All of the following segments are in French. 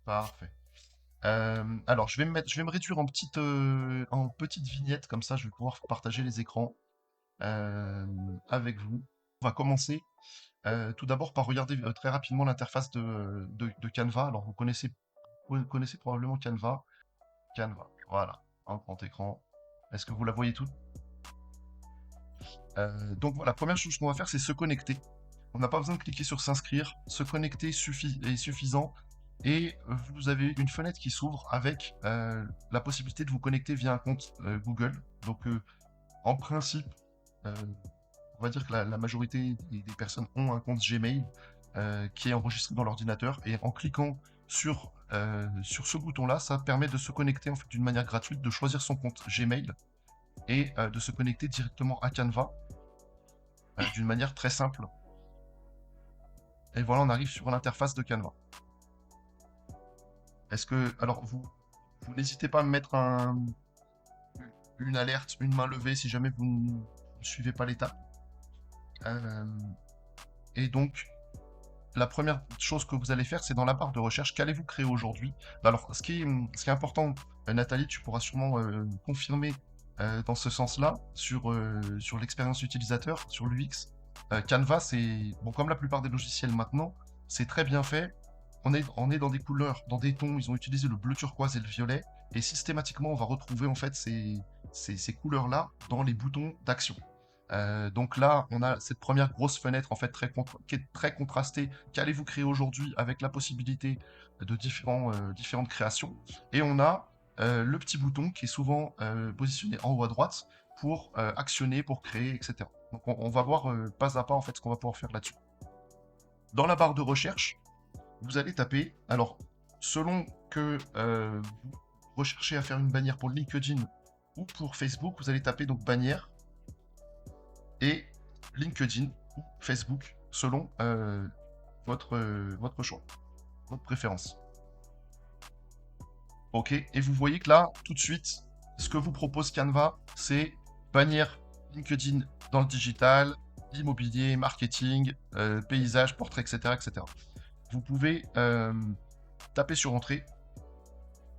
Parfait. Alors, je vais me réduire en petites vignettes, comme ça, je vais pouvoir partager les écrans euh, avec vous. On va commencer tout d'abord par regarder très rapidement l'interface de Canva. Alors, vous connaissez probablement Canva. Canva, voilà, un grand écran. Est-ce que vous la voyez toute? Donc voilà, première chose qu'on va faire, c'est se connecter. On n'a pas besoin de cliquer sur s'inscrire. Se connecter est suffisant. Et vous avez une fenêtre qui s'ouvre avec la possibilité de vous connecter via un compte Google. Donc en principe, euh, on va dire que la majorité des personnes ont un compte Gmail qui est enregistré dans l'ordinateur. Et en cliquant sur ce bouton-là, ça permet de se connecter en fait, d'une manière gratuite, de choisir son compte Gmail et de se connecter directement à Canva d'une manière très simple. Et voilà, on arrive sur l'interface de Canva. Alors vous n'hésitez pas à me mettre une alerte, une main levée si jamais vous ne suivez pas l'étape. Euh, et donc, la première chose que vous allez faire, c'est dans la barre de recherche, qu'allez-vous créer aujourd'hui? Alors, ce qui est important, Nathalie, tu pourras sûrement confirmer dans ce sens-là, sur l'expérience utilisateur, sur l'UX. Canva, c'est, bon, comme la plupart des logiciels maintenant, c'est très bien fait. On est dans des couleurs, dans des tons, ils ont utilisé le bleu turquoise et le violet, et systématiquement, on va retrouver en fait ces couleurs-là dans les boutons d'action. Donc là, on a cette première grosse fenêtre en fait qui est très contrastée. Qu'allez-vous créer aujourd'hui avec la possibilité de différentes créations? Et on a le petit bouton qui est souvent positionné en haut à droite pour actionner, pour créer, etc. Donc on va voir pas à pas en fait ce qu'on va pouvoir faire là-dessus. Dans la barre de recherche, vous allez taper. Alors, selon que vous recherchez à faire une bannière pour LinkedIn ou pour Facebook, vous allez taper donc bannière et LinkedIn ou Facebook selon votre choix, votre préférence. Ok, et vous voyez que là, tout de suite, ce que vous propose Canva, c'est bannière LinkedIn dans le digital, immobilier, marketing, paysage, portrait, etc., etc. Vous pouvez taper sur Entrée,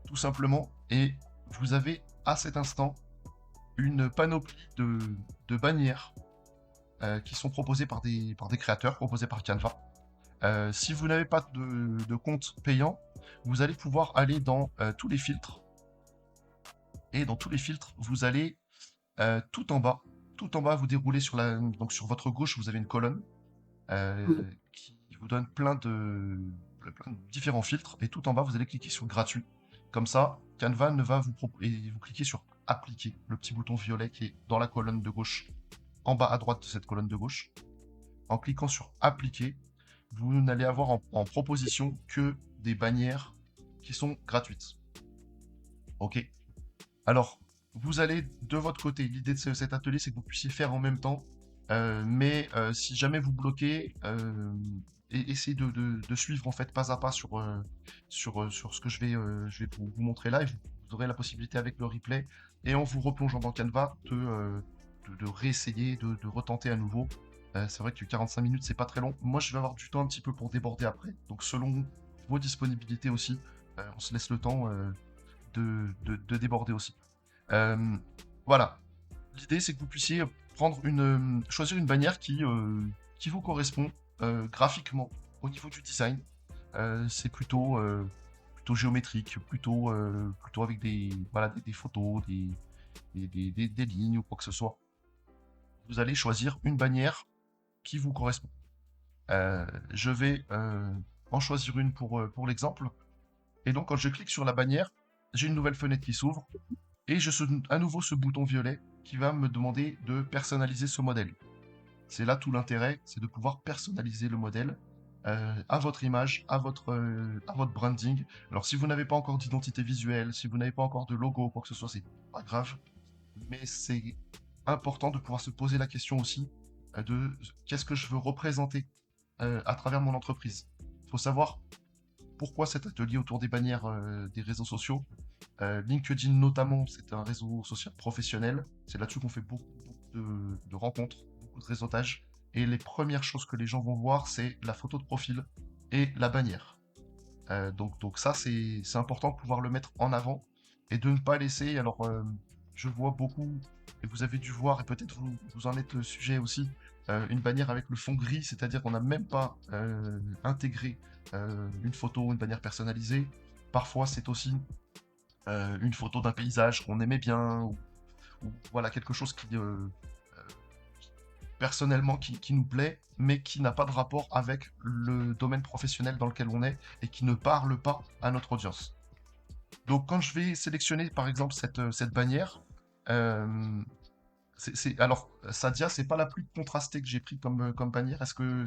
tout simplement, et vous avez à cet instant une panoplie de bannières qui sont proposées par des créateurs, proposées par Canva. Si vous n'avez pas de compte payant, vous allez pouvoir aller dans tous les filtres. Et dans tous les filtres, vous allez tout en bas. Tout en bas, vous déroulez donc sur votre gauche, vous avez une colonne qui vous donne plein de différents filtres. Et tout en bas, vous allez cliquer sur gratuit. Comme ça, Canva ne va vous proposer. Et vous cliquez sur appliquer, le petit bouton violet qui est dans la colonne de gauche, en bas à droite de cette colonne de gauche. En cliquant sur appliquer, vous n'allez avoir en proposition que des bannières qui sont gratuites. Ok. Alors, vous allez de votre côté, l'idée de cet atelier, c'est que vous puissiez faire en même temps, mais si jamais vous bloquez, essayez de suivre en fait pas à pas sur ce que je vais vous montrer là, et vous aurez la possibilité avec le replay, et en vous replongeant dans Canva, de réessayer, de retenter à nouveau. C'est vrai que 45 minutes, c'est pas très long. Moi, je vais avoir du temps un petit peu pour déborder après, donc selon vos disponibilités aussi, on se laisse le temps de déborder aussi. Euh, voilà. L'idée, c'est que vous puissiez choisir une bannière qui vous correspond graphiquement au niveau du design. C'est plutôt géométrique, plutôt avec voilà, des photos, des lignes ou quoi que ce soit. Vous allez choisir une bannière qui vous correspond. Je vais en choisir une pour l'exemple. Et donc, quand je clique sur la bannière, j'ai une nouvelle fenêtre qui s'ouvre. Et à nouveau ce bouton violet qui va me demander de personnaliser ce modèle. C'est là tout l'intérêt, c'est de pouvoir personnaliser le modèle à votre image, à votre branding. Alors si vous n'avez pas encore d'identité visuelle, si vous n'avez pas encore de logo, quoi que ce soit, c'est pas grave. Mais c'est important de pouvoir se poser la question aussi de qu'est-ce que je veux représenter à travers mon entreprise. Il faut savoir pourquoi cet atelier autour des bannières des réseaux sociaux. LinkedIn notamment, c'est un réseau social professionnel. C'est là-dessus qu'on fait beaucoup de rencontres, beaucoup de réseautage. Et les premières choses que les gens vont voir, c'est la photo de profil et la bannière. Donc ça, c'est important de pouvoir le mettre en avant et de ne pas laisser. Alors, je vois beaucoup, et vous avez dû voir, et peut-être vous en êtes le sujet aussi, une bannière avec le fond gris, c'est-à-dire qu'on n'a même pas intégré une photo, une bannière personnalisée. Parfois, c'est aussi une photo d'un paysage qu'on aimait bien, ou voilà, quelque chose qui, personnellement, qui nous plaît, mais qui n'a pas de rapport avec le domaine professionnel dans lequel on est et qui ne parle pas à notre audience. Donc, quand je vais sélectionner, par exemple, cette bannière, euh, alors, Sadia, c'est pas la plus contrastée que j'ai pris comme bannière. Est-ce que...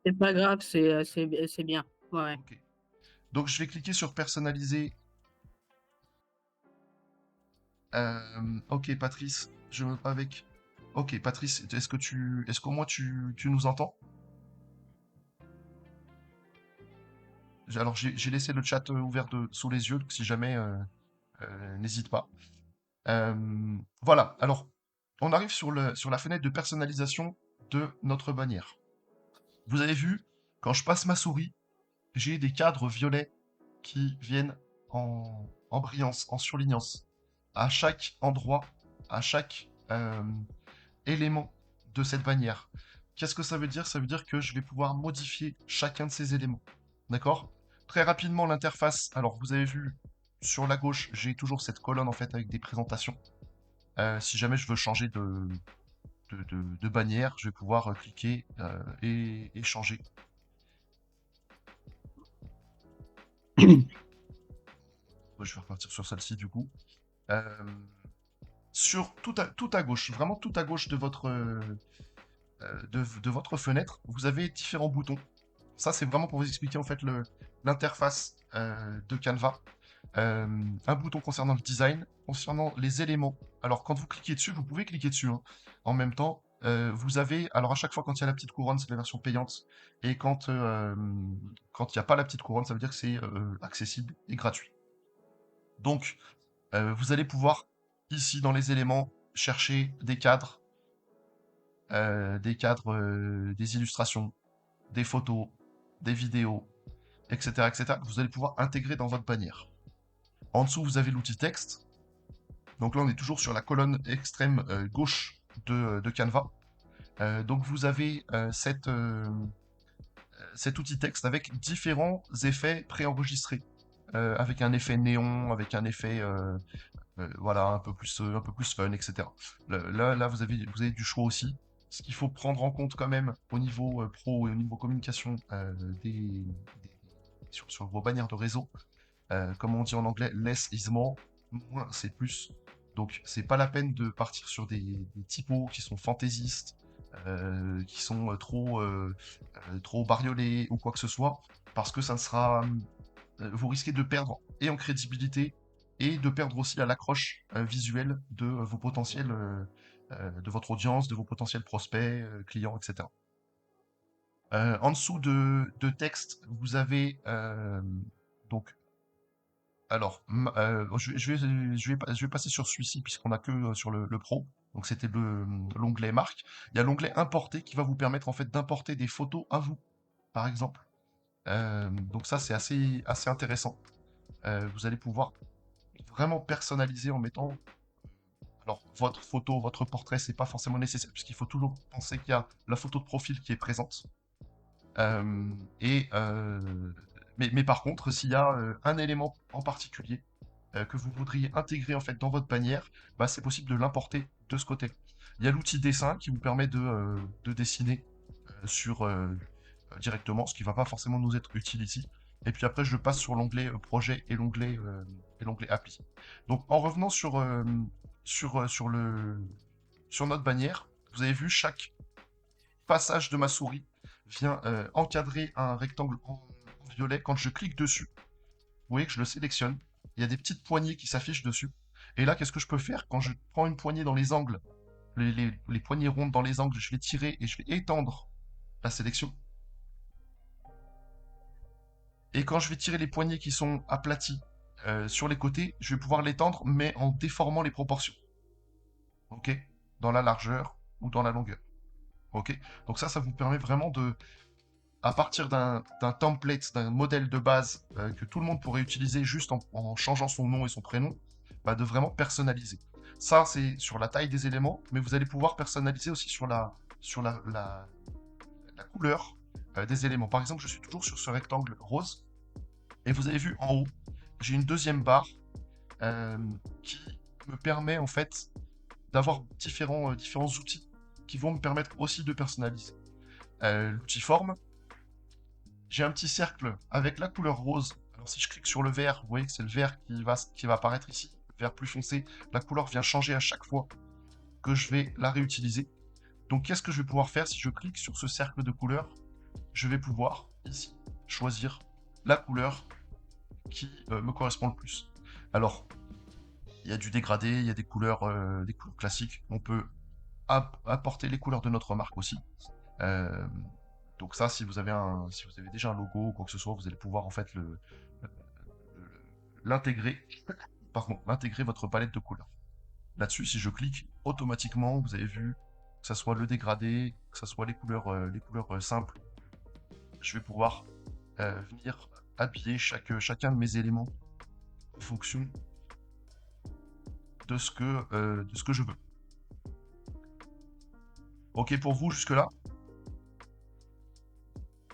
C'est pas grave, c'est bien. Ouais, ouais. Ok. Donc, je vais cliquer sur personnaliser. Ok, Patrice, je me avec. Ok, Patrice, est-ce qu'au moins tu nous entends? Alors, j'ai laissé le chat ouvert sous les yeux, donc si jamais, n'hésite pas. Voilà, alors, on arrive sur la fenêtre de personnalisation de notre bannière. Vous avez vu, quand je passe ma souris, j'ai des cadres violets qui viennent en brillance, en surlignance, à chaque endroit, à chaque élément de cette bannière. Qu'est-ce que ça veut dire? Ça veut dire que je vais pouvoir modifier chacun de ces éléments. D'accord? Très rapidement, l'interface. Alors, vous avez vu, sur la gauche, j'ai toujours cette colonne en fait avec des présentations. Si jamais je veux changer de bannière, je vais pouvoir cliquer et changer. Moi, je vais repartir sur celle-ci du coup. Euh, sur tout à gauche, vraiment tout à gauche de votre fenêtre, vous avez différents boutons. Ça, c'est vraiment pour vous expliquer en fait l'interface de Canva. Un bouton concernant le design, concernant les éléments. Alors, quand vous cliquez dessus, vous pouvez cliquer dessus, hein. En même temps, vous avez, alors à chaque fois quand il y a la petite couronne, c'est la version payante, et quand il n'y a pas la petite couronne, ça veut dire que c'est accessible et gratuit. Donc, vous allez pouvoir ici dans les éléments chercher des illustrations, des photos, des vidéos, etc., etc., que vous allez pouvoir intégrer dans votre bannière. En dessous, vous avez l'outil texte. Donc là, on est toujours sur la colonne extrême gauche de Canva. Donc vous avez cet outil texte avec différents effets préenregistrés. Avec un effet néon, avec un effet voilà, un peu plus fun, etc. Là, vous avez du choix aussi. Ce qu'il faut prendre en compte quand même au niveau pro et au niveau communication sur vos bannières de réseau, comme on dit en anglais, less is more, moins c'est plus. Donc c'est pas la peine de partir sur des typos qui sont fantaisistes, qui sont trop bariolés ou quoi que ce soit, parce que ça ne sera, vous risquez de perdre et en crédibilité et de perdre aussi à l'accroche visuelle de vos potentiels, de votre audience, de vos potentiels prospects, clients, etc. En dessous de texte, vous avez donc alors, je vais passer sur celui-ci puisqu'on a que sur le pro. Donc c'était l'onglet marque. Il y a l'onglet importer qui va vous permettre en fait d'importer des photos à vous, par exemple. Donc ça c'est assez intéressant. Vous allez pouvoir vraiment personnaliser en mettant. Alors votre photo, votre portrait, c'est pas forcément nécessaire puisqu'il faut toujours penser qu'il y a la photo de profil qui est présente. Euh, et mais par contre, s'il y a un élément en particulier que vous voudriez intégrer en fait dans votre bannière, bah, c'est possible de l'importer de ce côté. Il y a l'outil dessin qui vous permet de dessiner directement, ce qui ne va pas forcément nous être utile ici. Et puis après, je passe sur l'onglet projet et l'onglet appli. Donc en revenant sur notre bannière, vous avez vu chaque passage de ma souris vient encadrer un rectangle en violet. Quand je clique dessus, vous voyez que je le sélectionne. Il y a des petites poignées qui s'affichent dessus. Et là, qu'est-ce que je peux faire? Quand je prends une poignée dans les angles, les poignées rondes dans les angles, je vais tirer et je vais étendre la sélection. Et quand je vais tirer les poignées qui sont aplaties sur les côtés, je vais pouvoir l'étendre, mais en déformant les proportions. OK? Dans la largeur ou dans la longueur. OK? Donc ça vous permet vraiment à partir d'un template, d'un modèle de base que tout le monde pourrait utiliser juste en changeant son nom et son prénom, bah, de vraiment personnaliser. Ça, c'est sur la taille des éléments, mais vous allez pouvoir personnaliser aussi sur la couleur des éléments. Par exemple, je suis toujours sur ce rectangle rose, et vous avez vu en haut, j'ai une deuxième barre euh, qui me permet en fait d'avoir différents outils qui vont me permettre aussi de personnaliser. L'outil forme, j'ai un petit cercle avec la couleur rose. Alors si je clique sur le vert, vous voyez que c'est le vert qui va apparaître ici, le vert plus foncé. La couleur vient changer à chaque fois que je vais la réutiliser. Donc qu'est-ce que je vais pouvoir faire si je clique sur ce cercle de couleurs? Je vais pouvoir ici choisir la couleur qui me correspond le plus. Alors, il y a du dégradé, il y a des couleurs classiques. On peut apporter les couleurs de notre marque aussi. Euh, donc ça, si vous avez déjà un logo ou quoi que ce soit, vous allez pouvoir en fait l'intégrer, pardon, intégrer votre palette de couleurs. Là-dessus, si je clique, automatiquement, vous avez vu que ça soit le dégradé, que ça soit les couleurs simples, je vais pouvoir venir habiller chacun de mes éléments en fonction de ce que je veux. Ok pour vous jusque-là?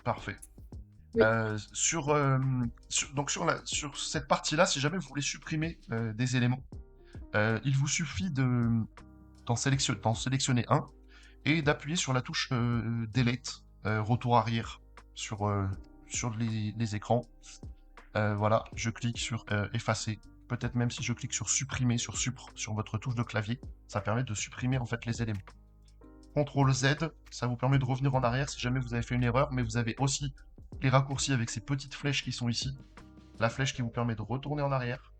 Parfait. Oui. Donc sur cette partie-là, si jamais vous voulez supprimer des éléments, il vous suffit d'en sélectionner un et d'appuyer sur la touche Delete, retour arrière sur les écrans. Voilà, je clique sur effacer. Peut-être même si je clique sur supprimer, sur votre touche de clavier, ça permet de supprimer en fait les éléments. CTRL Z, ça vous permet de revenir en arrière si jamais vous avez fait une erreur, mais vous avez aussi les raccourcis avec ces petites flèches qui sont ici. La flèche qui vous permet de retourner en arrière.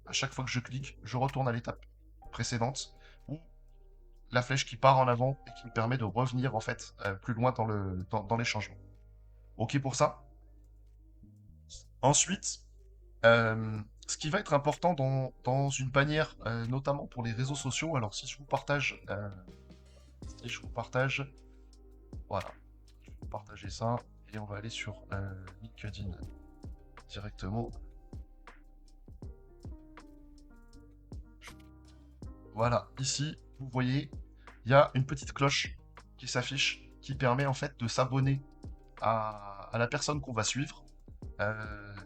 À chaque fois que je clique, je retourne à l'étape précédente. Ou la flèche qui part en avant et qui me permet de revenir en fait plus loin dans les changements. Ok pour ça? Ensuite, ce qui va être important dans une bannière, notamment pour les réseaux sociaux, alors si je vous partage, voilà, je vais vous partager ça, et on va aller sur LinkedIn directement. Voilà, ici, vous voyez, il y a une petite cloche qui s'affiche, qui permet en fait de s'abonner à la personne qu'on va suivre,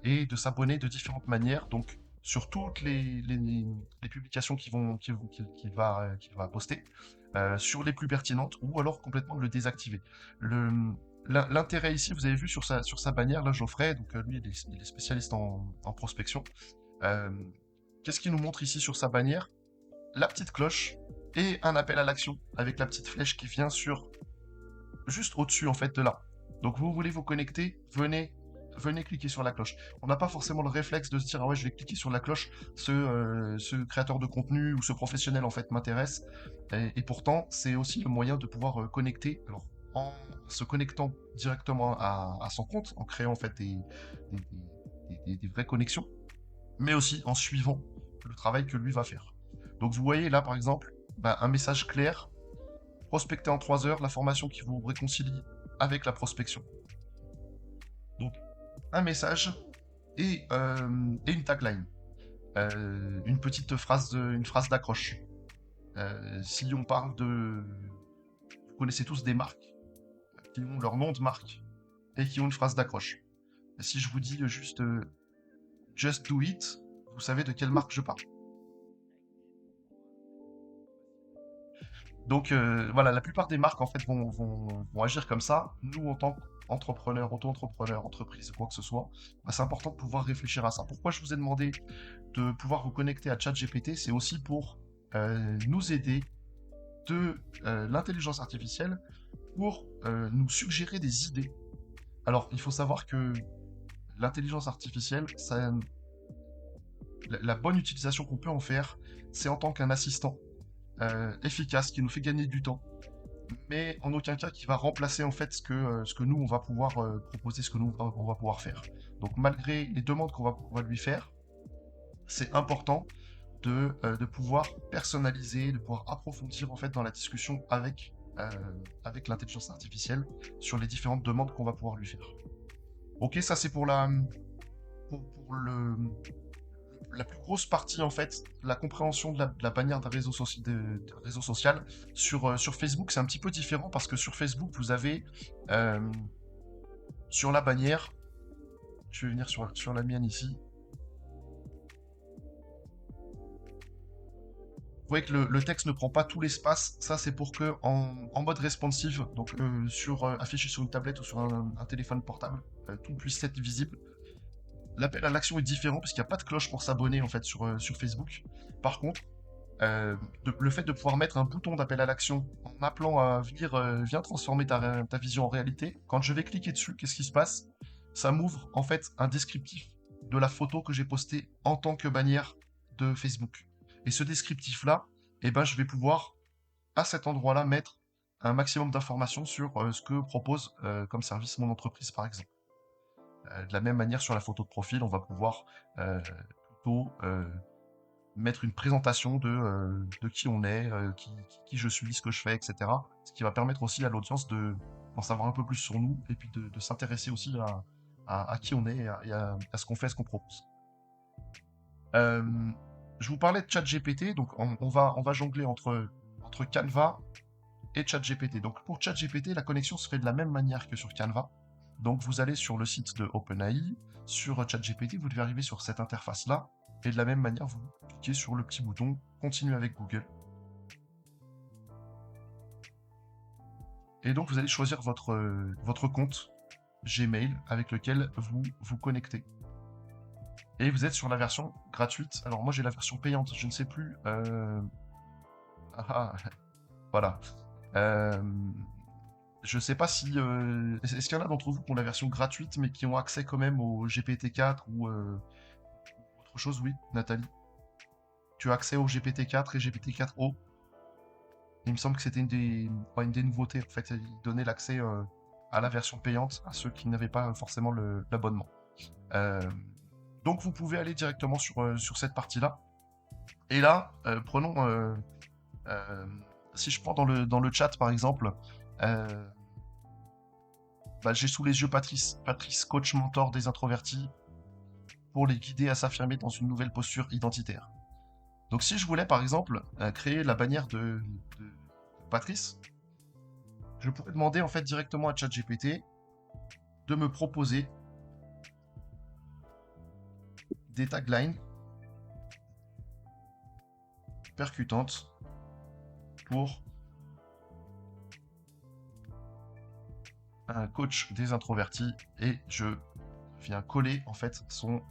et de s'abonner de différentes manières, donc sur toutes les publications qu'il va poster, sur les plus pertinentes, ou alors complètement de le désactiver. L'intérêt ici, vous avez vu sur sa bannière, là, Geoffrey, donc lui, il est spécialiste en prospection. Euh, Qu'est-ce qu'il nous montre ici sur sa bannière? La petite cloche et un appel à l'action avec la petite flèche qui vient juste au-dessus en fait de là. Donc vous voulez vous connecter, venez cliquer sur la cloche. On n'a pas forcément le réflexe de se dire ah ouais je vais cliquer sur la cloche, ce créateur de contenu ou ce professionnel en fait m'intéresse. Et pourtant c'est aussi le moyen de pouvoir connecter. Alors en se connectant directement à son compte, en créant en fait des vraies connexions, mais aussi en suivant le travail que lui va faire. Donc vous voyez là par exemple un message clair: prospecter en 3 heures, la formation qui vous réconcilie avec la prospection. Donc un message et une tagline. Une phrase d'accroche. Si on parle de... Vous connaissez tous des marques qui ont leur nom de marque et qui ont une phrase d'accroche. Si je vous dis juste Just Do It, vous savez de quelle marque je parle. Donc voilà, la plupart des marques en fait vont agir comme ça. Nous, en tant qu'entrepreneurs, auto-entrepreneurs, entreprises, quoi que ce soit, c'est important de pouvoir réfléchir à ça. Pourquoi je vous ai demandé de pouvoir vous connecter à ChatGPT? C'est aussi pour nous aider de l'intelligence artificielle pour nous suggérer des idées. Alors, il faut savoir que l'intelligence artificielle, la bonne utilisation qu'on peut en faire, c'est en tant qu'un assistant efficace qui nous fait gagner du temps, mais en aucun cas qui va remplacer en fait ce que nous on va pouvoir proposer, ce que nous on va pouvoir faire. Donc malgré les demandes qu'on va lui faire, c'est important de pouvoir personnaliser, de pouvoir approfondir en fait dans la discussion avec euh, avec l'intelligence artificielle sur les différentes demandes qu'on va pouvoir lui faire. Ok, ça c'est pour la plus grosse partie en fait, la compréhension de la bannière d'un de réseau social. Sur Facebook, c'est un petit peu différent parce que sur Facebook, vous avez euh, sur la bannière, je vais venir sur la mienne ici. Vous voyez que le texte ne prend pas tout l'espace. Ça, c'est pour que en mode responsive, donc affiché sur une tablette ou sur un téléphone portable, tout puisse être visible. L'appel à l'action est différent parce qu'il n'y a pas de cloche pour s'abonner en fait sur Facebook. Par contre, le fait de pouvoir mettre un bouton d'appel à l'action en appelant à venir, viens transformer ta vision en réalité, quand je vais cliquer dessus, qu'est-ce qui se passe? Ça m'ouvre en fait un descriptif de la photo que j'ai postée en tant que bannière de Facebook. Et ce descriptif-là, eh ben, je vais pouvoir à cet endroit-là mettre un maximum d'informations sur ce que propose comme service mon entreprise par exemple. De la même manière sur la photo de profil, on va pouvoir plutôt mettre une présentation de qui on est, qui je suis, ce que je fais, etc. Ce qui va permettre aussi à l'audience d'en savoir un peu plus sur nous et puis de s'intéresser aussi à qui on est et à ce qu'on fait, ce qu'on propose. Euh, je vous parlais de ChatGPT, donc on va jongler entre Canva et ChatGPT. Donc pour ChatGPT, la connexion se fait de la même manière que sur Canva. Donc vous allez sur le site de OpenAI, sur ChatGPT, vous devez arriver sur cette interface-là, et de la même manière, vous cliquez sur le petit bouton Continuer avec Google. Et donc vous allez choisir votre compte Gmail avec lequel vous vous connectez. Et vous êtes sur la version gratuite. Alors moi j'ai la version payante, je ne sais plus. Ah, voilà. Euh, Je sais pas si. Est-ce qu'il y en a d'entre vous qui ont la version gratuite mais qui ont accès quand même au GPT-4 ou autre chose? Oui, Nathalie. Tu as accès au GPT-4 et GPT-4o. Il me semble que c'était une des nouveautés. En fait, il donnait l'accès à la version payante à ceux qui n'avaient pas forcément l'abonnement. Euh, donc vous pouvez aller directement sur cette partie-là. Et là, prenons. Euh, si je prends dans le chat par exemple. euh, Bah, j'ai sous les yeux Patrice, coach mentor des introvertis, pour les guider à s'affirmer dans une nouvelle posture identitaire. Donc si je voulais par exemple créer la bannière de Patrice, je pourrais demander en fait directement à ChatGPT de me proposer des taglines percutantes pour un coach des introvertis et je viens coller en fait son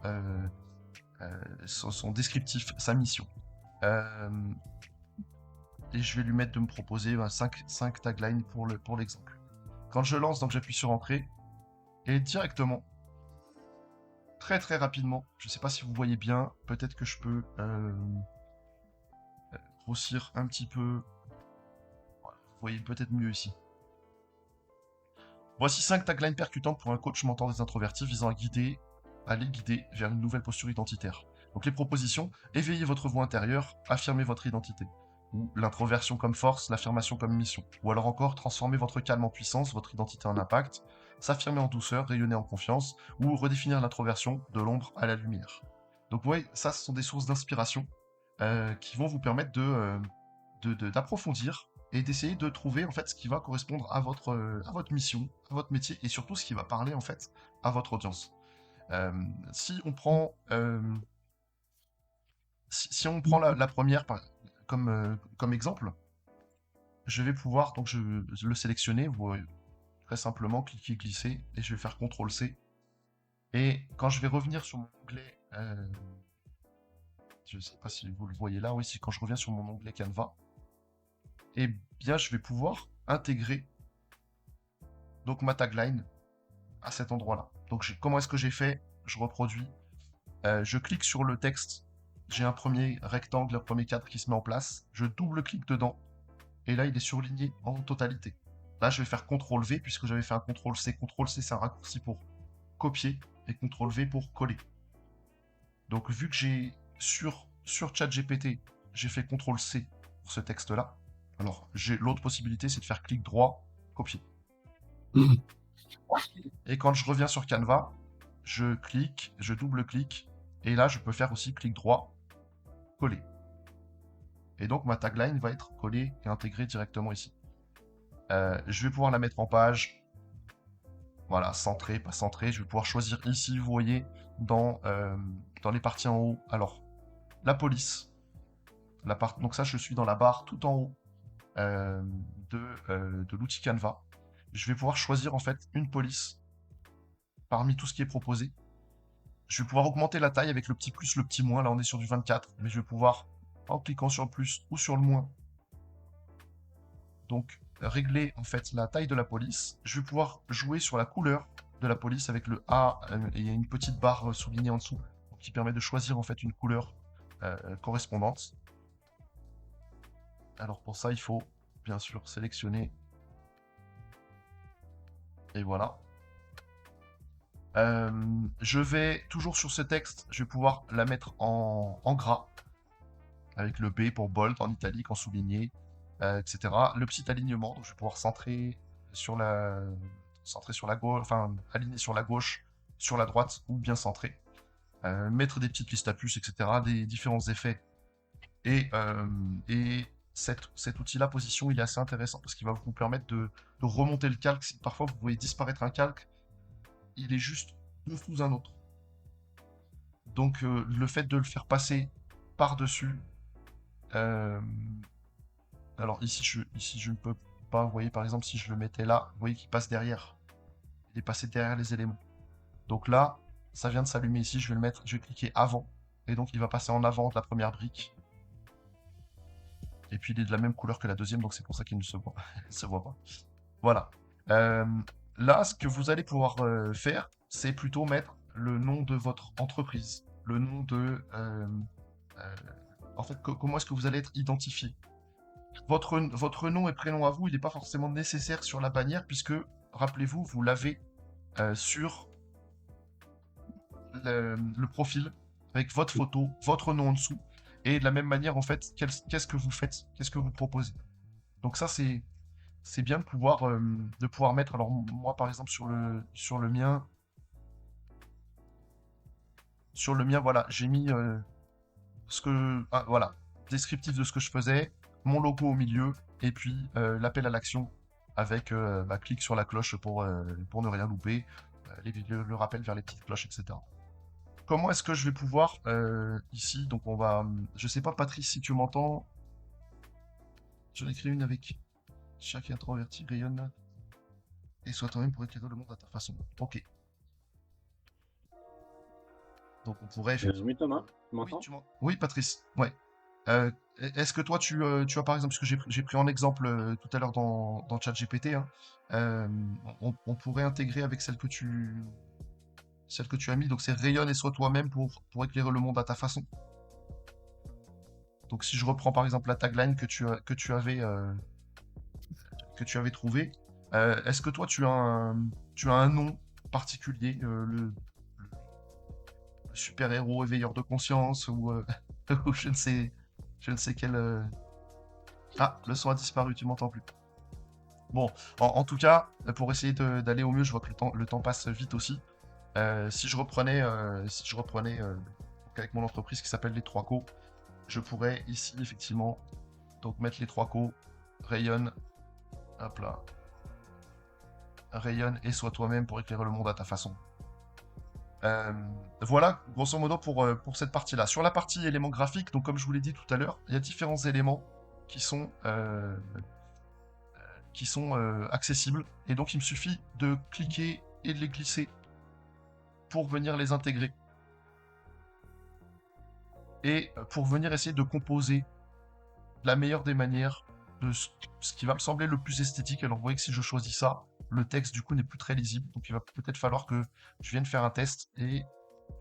descriptif, sa mission. Et je vais lui mettre de me proposer 5 taglines pour l'exemple. Quand je lance, donc j'appuie sur Entrée, et directement, très très rapidement, je ne sais pas si vous voyez bien, peut-être que je peux grossir un petit peu. Voilà, vous voyez peut-être mieux ici. Voici 5 taglines percutantes pour un coach mentor des introvertis visant à les guider vers une nouvelle posture identitaire. Donc les propositions, éveillez votre voix intérieure, affirmez votre identité. Ou l'introversion comme force, l'affirmation comme mission. Ou alors encore, transformer votre calme en puissance, votre identité en impact, s'affirmer en douceur, rayonner en confiance, ou redéfinir l'introversion de l'ombre à la lumière. Donc vous voyez, ça ce sont des sources d'inspiration qui vont vous permettre d'approfondir et d'essayer de trouver en fait ce qui va correspondre à votre mission, à votre métier et surtout ce qui va parler en fait à votre audience. Si on prend si on prend la première comme exemple, je vais pouvoir donc le sélectionner, vous très simplement cliquer glisser et je vais faire CTRL-C. Et quand je vais revenir sur mon onglet, je ne sais pas si vous le voyez là, oui, quand je reviens sur mon onglet Canva, eh bien je vais pouvoir intégrer donc ma tagline à cet endroit-là. Donc comment est-ce que j'ai fait? Je reproduis, je clique sur le texte, j'ai un premier rectangle, un premier cadre qui se met en place, je double-clique dedans, et là il est surligné en totalité. Là je vais faire CTRL-V puisque j'avais fait un CTRL-C. CTRL-C c'est un raccourci pour copier et CTRL-V pour coller. Donc vu que j'ai sur ChatGPT, j'ai fait CTRL-C pour ce texte-là, Alors, j'ai l'autre possibilité, c'est de faire clic droit, copier. Et quand je reviens sur Canva, je clique, je double-clique, et là, je peux faire aussi clic droit, coller. Et donc, ma tagline va être collée et intégrée directement ici. Je vais pouvoir la mettre en page. Voilà, centré, pas centré. Je vais pouvoir choisir ici, vous voyez, dans les parties en haut. Alors, la police. Donc ça, je suis dans la barre tout en haut euh, de l'outil Canva. Je vais pouvoir choisir en fait une police parmi tout ce qui est proposé. Je vais pouvoir augmenter la taille avec le petit plus, le petit moins. Là, on est sur du 24, mais je vais pouvoir, en cliquant sur le plus ou sur le moins, donc régler en fait la taille de la police. Je vais pouvoir jouer sur la couleur de la police avec le A et une petite barre soulignée en dessous qui permet de choisir en fait une couleur correspondante. Alors pour ça, il faut bien sûr sélectionner. Et voilà. Je vais toujours sur ce texte, je vais pouvoir la mettre en gras avec le B pour bold, en italique, en souligné, etc. Le petit alignement, donc je vais pouvoir centrer sur la gauche, enfin aligner sur la gauche, sur la droite ou bien centré. Mettre des petites listes à puces, etc. Des différents effets. Et cet outil-là, position, il est assez intéressant parce qu'il va vous permettre de remonter le calque. Si parfois vous voyez disparaître un calque, il est juste sous un autre. Donc le fait de le faire passer par-dessus. Alors ici je ne peux pas. Vous voyez par exemple si je le mettais là, vous voyez qu'il passe derrière. Il est passé derrière les éléments. Donc là, ça vient de s'allumer ici. Je vais cliquer avant. Et donc il va passer en avant de la première brique. Et puis il est de la même couleur que la deuxième, donc c'est pour ça qu'il ne se voit, se voit pas. Voilà. Euh, Là, ce que vous allez pouvoir faire, c'est plutôt mettre le nom de votre entreprise, le nom de... euh, en fait, comment est-ce que vous allez être identifié. Votre nom et prénom à vous, il n'est pas forcément nécessaire sur la bannière, puisque, rappelez-vous, vous l'avez sur le profil, avec votre photo, votre nom en dessous, et de la même manière, en fait, qu'est-ce que vous faites, qu'est-ce que vous proposez. Donc ça, c'est bien de pouvoir mettre. Alors moi, par exemple, sur le mien, voilà, j'ai mis voilà, descriptif de ce que je faisais, mon logo au milieu, et puis l'appel à l'action avec clic sur la cloche pour ne rien louper, le rappel vers les petites cloches, etc. Comment est-ce que je vais pouvoir ici, donc je sais pas Patrice si tu m'entends, j'en ai créé une avec chaque introverti rayonne et sois toi-même pour éclairer le monde à ta façon. Ok. Donc on pourrait effectivement. Oui, Thomas, tu Oui, m'entends? Oui, Patrice. Ouais. Est-ce que toi, tu as par exemple, ce que j'ai pris en exemple tout à l'heure dans ChatGPT, hein, euh, on pourrait intégrer avec celle que tu as mis, donc c'est rayonne et sois toi-même pour éclairer le monde à ta façon. Donc si je reprends par exemple la tagline que tu avais trouvé, est-ce que toi tu as un nom particulier, le super-héros éveilleur de conscience ou, ou je ne sais quel. Ah, le son a disparu, tu m'entends plus. Bon, en tout cas, pour essayer d'aller au mieux, je vois que le temps passe vite aussi. Si je reprenais donc avec mon entreprise qui s'appelle Les Trois Co, je pourrais ici effectivement donc mettre les trois co, rayonne, hop là, rayonne et sois toi-même pour éclairer le monde à ta façon. Euh, voilà, grosso modo pour cette partie-là. Sur la partie éléments graphiques, donc comme je vous l'ai dit tout à l'heure, il y a différents éléments qui sont accessibles. Et donc il me suffit de cliquer et de les glisser pour venir les intégrer. Et pour venir essayer de composer de la meilleure des manières de ce qui va me sembler le plus esthétique. Alors vous voyez que si je choisis ça, le texte du coup n'est plus très lisible. Donc il va peut-être falloir que je vienne faire un test et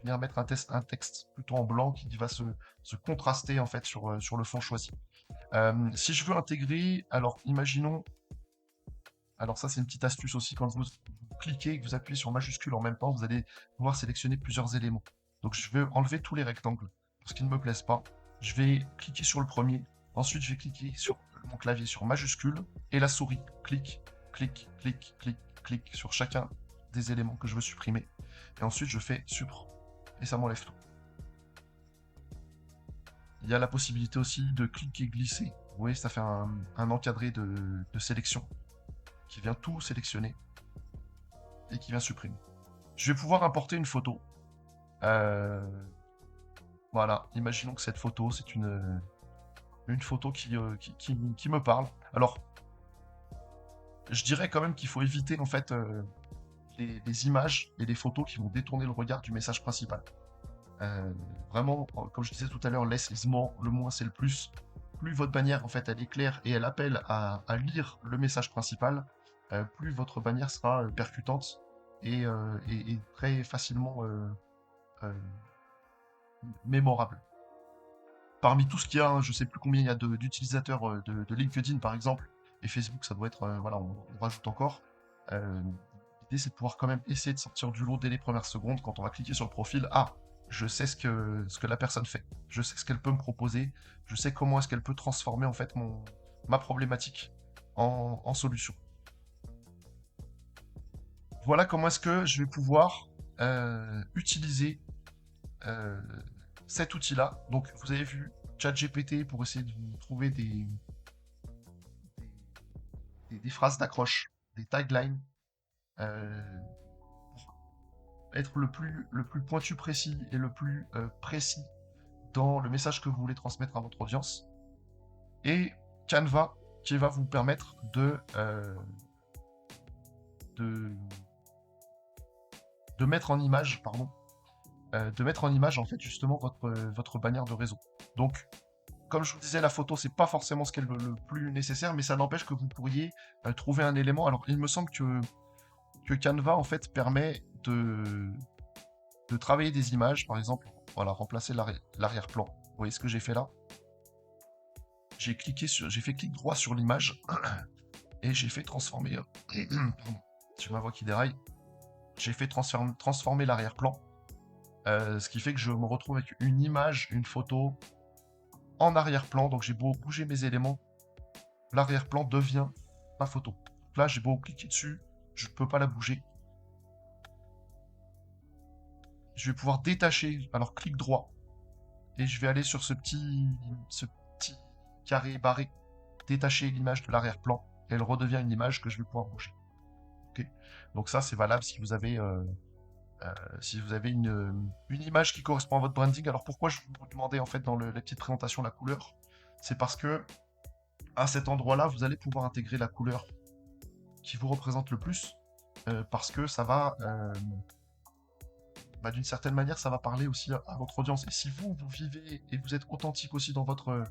venir mettre un texte plutôt en blanc qui va se contraster en fait sur le fond choisi. Si je veux intégrer, alors imaginons, alors ça c'est une petite astuce aussi, quand vous cliquez et que vous appuyez sur majuscule en même temps, vous allez pouvoir sélectionner plusieurs éléments. Donc je vais enlever tous les rectangles, parce qu'ils ne me plaisent pas. Je vais cliquer sur le premier, ensuite je vais cliquer sur mon clavier sur majuscule et la souris. Clic, clic, clic, clic, clic sur chacun des éléments que je veux supprimer. Et ensuite, je fais supr. Et ça m'enlève tout. Il y a la possibilité aussi de cliquer glisser. Vous voyez, ça fait un encadré de sélection qui vient tout sélectionner et qui vient supprimer. Je vais pouvoir importer une photo. Voilà, imaginons que cette photo, c'est une photo qui me parle. Alors, je dirais quand même qu'il faut éviter en fait les images et les photos qui vont détourner le regard du message principal. Vraiment, comme je disais tout à l'heure, less is more, le moins c'est le plus. Plus votre bannière en fait elle est claire et elle appelle à lire le message principal, plus votre bannière sera percutante et très facilement mémorable. Parmi tout ce qu'il y a, hein, je sais plus combien il y a d'utilisateurs de LinkedIn par exemple, et Facebook ça doit être, voilà, on rajoute encore. L'idée c'est de pouvoir quand même essayer de sortir du lot dès les premières secondes quand on va cliquer sur le profil. Ah, je sais ce que la personne fait, je sais ce qu'elle peut me proposer, je sais comment est-ce qu'elle peut transformer en fait ma problématique en solution. Voilà comment est-ce que je vais pouvoir utiliser cet outil-là. Donc vous avez vu ChatGPT pour essayer de vous trouver des phrases d'accroche, des taglines, pour être le plus pointu précis et le plus précis dans le message que vous voulez transmettre à votre audience. Et Canva qui va vous permettre de mettre en image, pardon, de mettre en image en fait justement votre bannière de réseau. Donc, comme je vous disais, la photo c'est pas forcément ce qui est le plus nécessaire, mais ça n'empêche que vous pourriez trouver un élément. Alors, il me semble que Canva en fait permet de travailler des images, par exemple, voilà, remplacer l'arrière-plan. Vous voyez ce que j'ai fait là? J'ai fait clic droit sur l'image et j'ai fait transformer. Pardon, j'ai ma voix qui déraille. J'ai fait transformer l'arrière-plan. Ce qui fait que je me retrouve avec une image, une photo en arrière-plan. Donc j'ai beau bouger mes éléments, l'arrière-plan devient ma photo. Donc là, j'ai beau cliquer dessus, je ne peux pas la bouger. Je vais pouvoir détacher, alors clic droit, et je vais aller sur ce petit carré barré, détacher l'image de l'arrière-plan, et elle redevient une image que je vais pouvoir bouger. Okay. Donc ça, c'est valable si vous avez une image qui correspond à votre branding. Alors pourquoi je vous demandais en fait dans la petite présentation la couleur? C'est parce que à cet endroit-là, vous allez pouvoir intégrer la couleur qui vous représente le plus, parce que ça va, d'une certaine manière, ça va parler aussi à votre audience. Et si vous vivez et vous êtes authentique aussi dans votre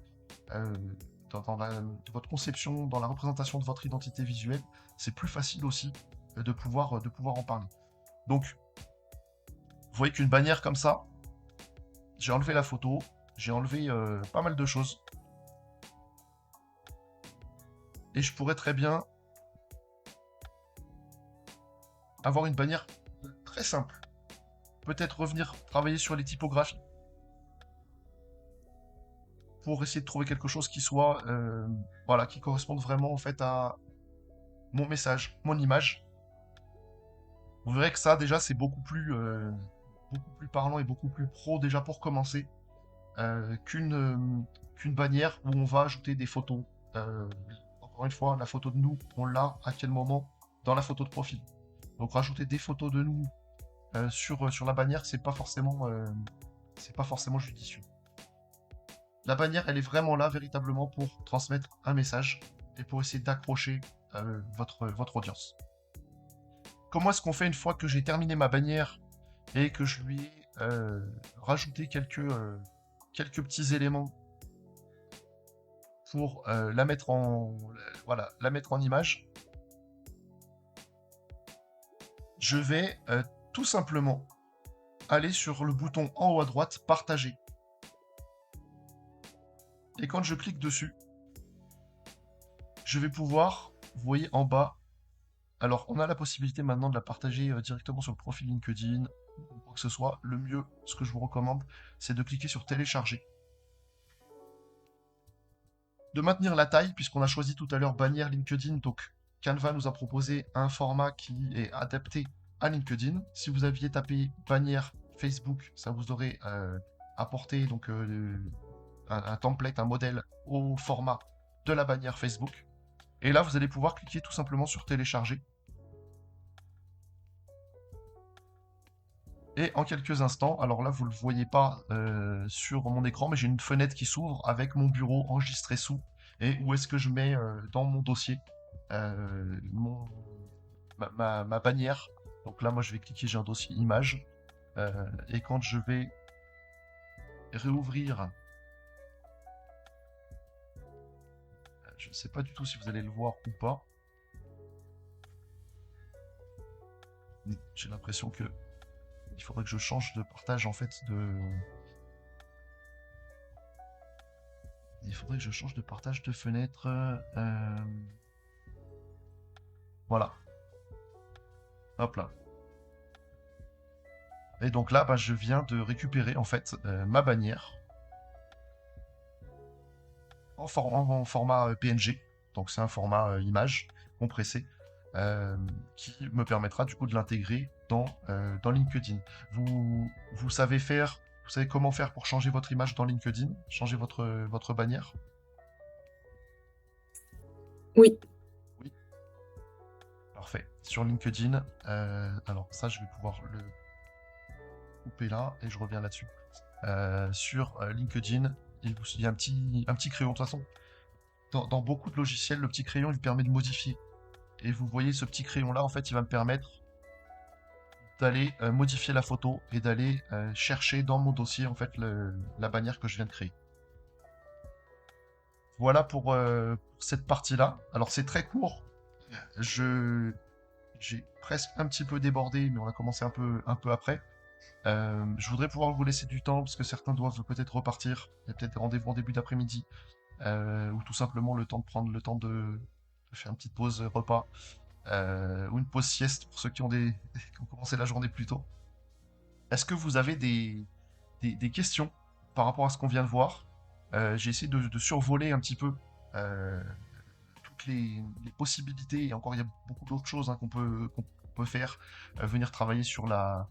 votre conception, dans la représentation de votre identité visuelle, c'est plus facile aussi de pouvoir en parler. Donc, vous voyez qu'une bannière comme ça, j'ai enlevé la photo, j'ai enlevé pas mal de choses. Et je pourrais très bien avoir une bannière très simple. Peut-être revenir travailler sur les typographies pour essayer de trouver quelque chose qui soit, voilà, qui corresponde vraiment en fait à mon message, mon image. Vous verrez que ça déjà c'est beaucoup plus parlant et beaucoup plus pro déjà pour commencer qu'une bannière où on va ajouter des photos. Encore une fois, la photo de nous, on l'a à quel moment dans la photo de profil. Donc rajouter des photos de nous sur la bannière, c'est pas forcément judicieux. La bannière, elle est vraiment là véritablement pour transmettre un message et pour essayer d'accrocher votre audience. Comment est-ce qu'on fait une fois que j'ai terminé ma bannière et que je lui ai rajouté quelques petits éléments pour la mettre en image? Je vais tout simplement aller sur le bouton en haut à droite, partager. Et quand je clique dessus, je vais pouvoir, vous voyez en bas, alors on a la possibilité maintenant de la partager directement sur le profil LinkedIn, ou quoi que ce soit. Le mieux, ce que je vous recommande, c'est de cliquer sur télécharger. de maintenir la taille, puisqu'on a choisi tout à l'heure bannière LinkedIn. Donc Canva nous a proposé un format qui est adapté à LinkedIn. Si vous aviez tapé bannière Facebook, ça vous aurait apporté donc un template, un modèle au format de la bannière Facebook. Et là, vous allez pouvoir cliquer tout simplement sur télécharger. Et en quelques instants, alors là, vous ne le voyez pas sur mon écran, mais j'ai une fenêtre qui s'ouvre avec mon bureau enregistré sous. Et où est-ce que je mets dans mon dossier mon, ma bannière. Donc là, moi, je vais cliquer, j'ai un dossier image. Et quand je vais réouvrir, je ne sais pas du tout si vous allez le voir ou pas. J'ai l'impression que il faudrait que je change de partage en fait de. Il faudrait que je change de partage de fenêtre. Voilà. Hop là. Et donc là, bah, je viens de récupérer en fait ma bannière en format PNG. Donc c'est un format image compressé qui me permettra du coup de l'intégrer dans LinkedIn. Vous savez faire, vous savez comment faire pour changer votre image dans LinkedIn, changer votre bannière? Oui. Oui, parfait. Sur LinkedIn, alors ça je vais pouvoir le couper là et je reviens là-dessus. Sur LinkedIn, il y a un petit crayon. De toute façon, dans beaucoup de logiciels, le petit crayon il permet de modifier. Et vous voyez ce petit crayon là, en fait, il va me permettre d'aller modifier la photo et d'aller chercher dans mon dossier en fait la bannière que je viens de créer. Voilà pour cette partie-là. Alors c'est très court. Je J'ai presque un petit peu débordé, mais on a commencé un peu après. Je voudrais pouvoir vous laisser du temps parce que certains doivent peut-être repartir. Il y a peut-être des rendez-vous en début d'après-midi ou tout simplement le temps de prendre le temps de faire une petite pause repas ou une pause sieste pour ceux qui ont qui ont commencé la journée plus tôt. Est-ce que vous avez des questions par rapport à ce qu'on vient de voir? J'ai essayé de survoler un petit peu euh, toutes les possibilités, et encore il y a beaucoup d'autres choses hein, qu'on peut faire. Venir travailler sur la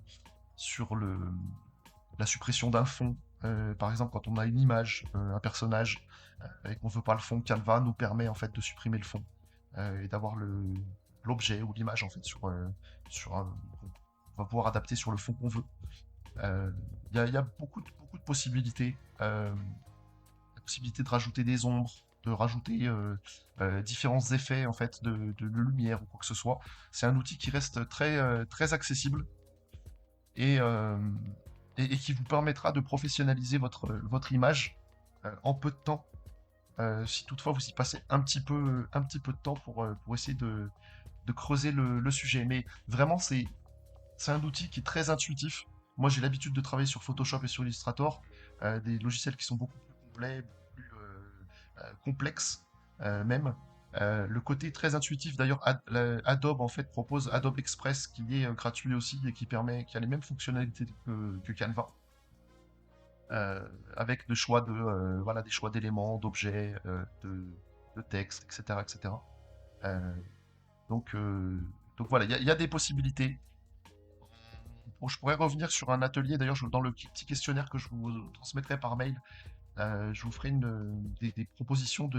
suppression d'un fond. Par exemple, quand on a une image, un personnage, et qu'on ne veut pas le fond, Canva nous permet en fait de supprimer le fond et d'avoir l'objet ou l'image en fait sur un, on va pouvoir adapter sur le fond qu'on veut. Il y a beaucoup de possibilités. La possibilité de rajouter des ombres, de rajouter différents effets en fait de lumière ou quoi que ce soit. C'est un outil qui reste très accessible et, euh, et qui vous permettra de professionnaliser votre image en peu de temps. Si toutefois vous y passez un petit peu de temps pour essayer de creuser le sujet. Mais vraiment, c'est un outil qui est très intuitif. Moi, j'ai l'habitude de travailler sur Photoshop et sur Illustrator, des logiciels qui sont beaucoup plus complets, beaucoup plus complexes même. Le côté très intuitif, d'ailleurs, Adobe en fait propose Adobe Express qui est gratuit aussi et qui a les mêmes fonctionnalités que Canva, avec voilà, des choix d'éléments, d'objets, de texte, etc., etc. Euh, donc, euh, donc voilà, il y a des possibilités. Bon, je pourrais revenir sur un atelier, d'ailleurs, dans le petit questionnaire que je vous transmettrai par mail, je vous ferai des propositions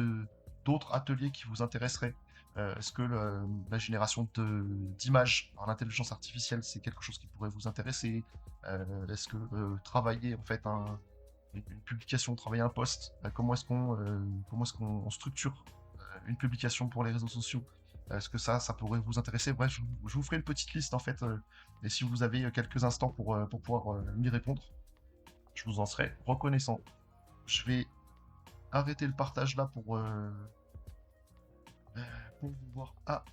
d'autres ateliers qui vous intéresseraient. Est-ce que la génération d'images par l'intelligence artificielle, c'est quelque chose qui pourrait vous intéresser? Est-ce que travailler en fait une publication, travailler un post, comment est-ce qu'on structure une publication pour les réseaux sociaux? Est-ce que ça pourrait vous intéresser? Bref, je vous ferai une petite liste en fait, et si vous avez quelques instants pour pouvoir m'y répondre, je vous en serai reconnaissant. Je vais arrêter le partage là pour vous voir à